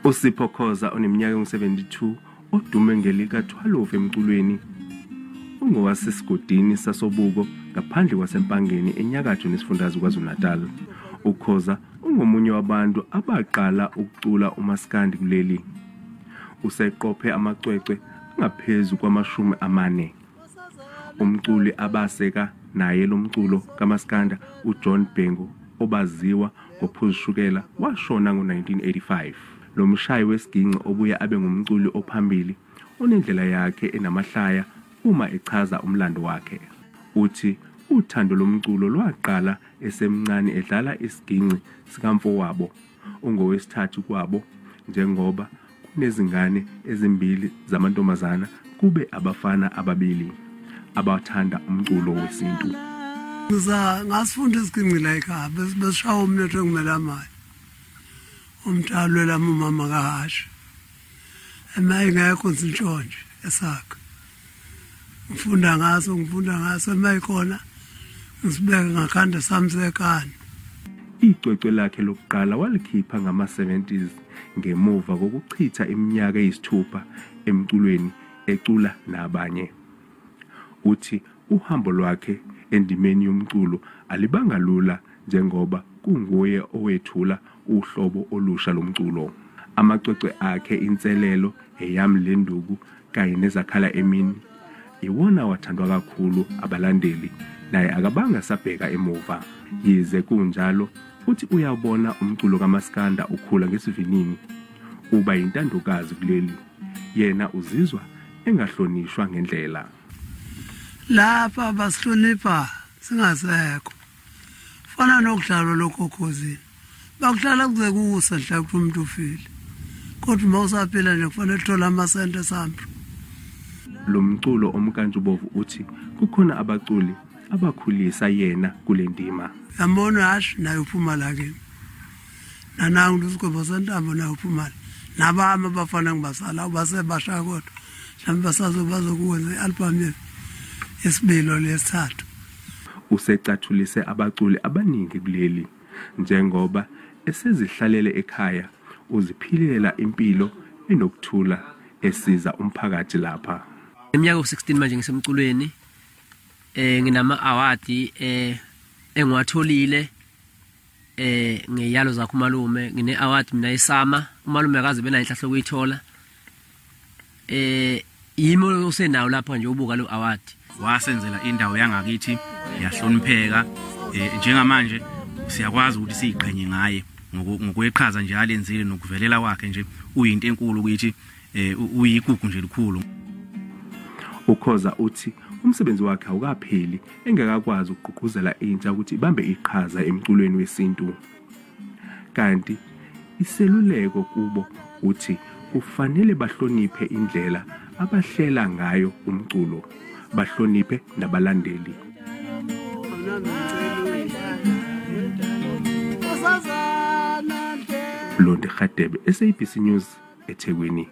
uSipho Khoza oneminyaka engu-72 odume ngelikaThwalofu emculweni ungowasesigodini sasobuko ngaphandle kwasempangeni enyakatho nesifundazwe KwaZulu-Natal. uKhoza ungomunye wabantu abaqala ukucula umaskandi kuleli. Useqophe amacwecwe ngaphezu kwama-40. Umculi abaseka naye lomculo kamaskandi uJohn Bhengu obaziwa ngophuzishukela washona ngo-1985. Lo mshayi wesiginci obuye abe ngumculi ophambili onendlela yakhe enamahlaya uma echaza umlando wakhe. Uthi uthando lomculo lwaqala esemncane edlala isiginci sikamfowabo ongowesithathu kwabo, njengoba kunezingane ezimbili zamantombazana kube abafana ababili abathanda umculo wesintu. Ngasifunda isiginci la ekhaya besishaya umnetho engimela amaye umntalo la mama kahasha emaye ngekho ntshontshe esakhe ngifunda ngaso emaye khona ngisibeka ngakhanda sami sekani. Icwecwe lakhe lokuqala walikhipha ngama-70s ngemuva kokuchitha iminyaka eyisithupha emculweni ecula nabanye. Uthi uhambo lwakhe endimeni yomculo alibanga lula njengoba kunguye owethula uhlobo olusha lomculo. Amacwecwe akhe inselelo eyami lenduku kanye nezakhala emini iwona wathandwa kakhulu abalandeli, naye akabanga sabheka emuva. Yize kunjalo uthi uyabona umculo kamaskandi ukhula ngesivinini uba yintandokazi kuleli, yena uzizwa engahlonishwa ngendlela. Lapha basihlonipha singasekho fana nokudlalo lokhokhozini bakudlala kuze kusa nhla kuthi umuntu ufile, kodwa uma usaphila nje kufanele uthola amasente sampu. Lo mculo omkantshubovu uthi kukhona abaculi abakhulisa yena kule ndima. Yambona hashi naye uphuma la kimi nanangu uSipho sentambo naye uphuma nabami abafana ngibasala ubasebasha kodwa mhlawumbe bazokwenza i-album yesibilo lesithathu. Usecathulise abaculi abaningi kuleli, njengoba esezihlalele ekhaya uziphilela impilo enokuthula esiza umphakathi lapha. Iminyaka u-16 manje ngisemculweni, nginama award engiwatholile ngeyalo zakho umalume. Ngine award mina isama umalume akaze bena inhlahlo ukuyithola. Yimi usenawo lapha nje ubuka lo award. Wasenzela indawo yangakithi yahlonipheka, njengamanje siyakwazi ukuthi siyiqhenye ngaye ngokweqhaza nje alenzile nokuvelela wakhe nje uyinto enkulu ukuthi uyigugu nje likhulu. uKhoza uthi umsebenzi wakhe awukapheli engakakwazi ukugqugquzela intsha ukuthi ibambe iqhaza emculweni wesintu. Kanti iseluleko kubo uthi kufanele bahloniphe indlela abahlela ngayo umculo, bahloniphe nabalandeli. Londe Khadebe, SABC News, eThekwini.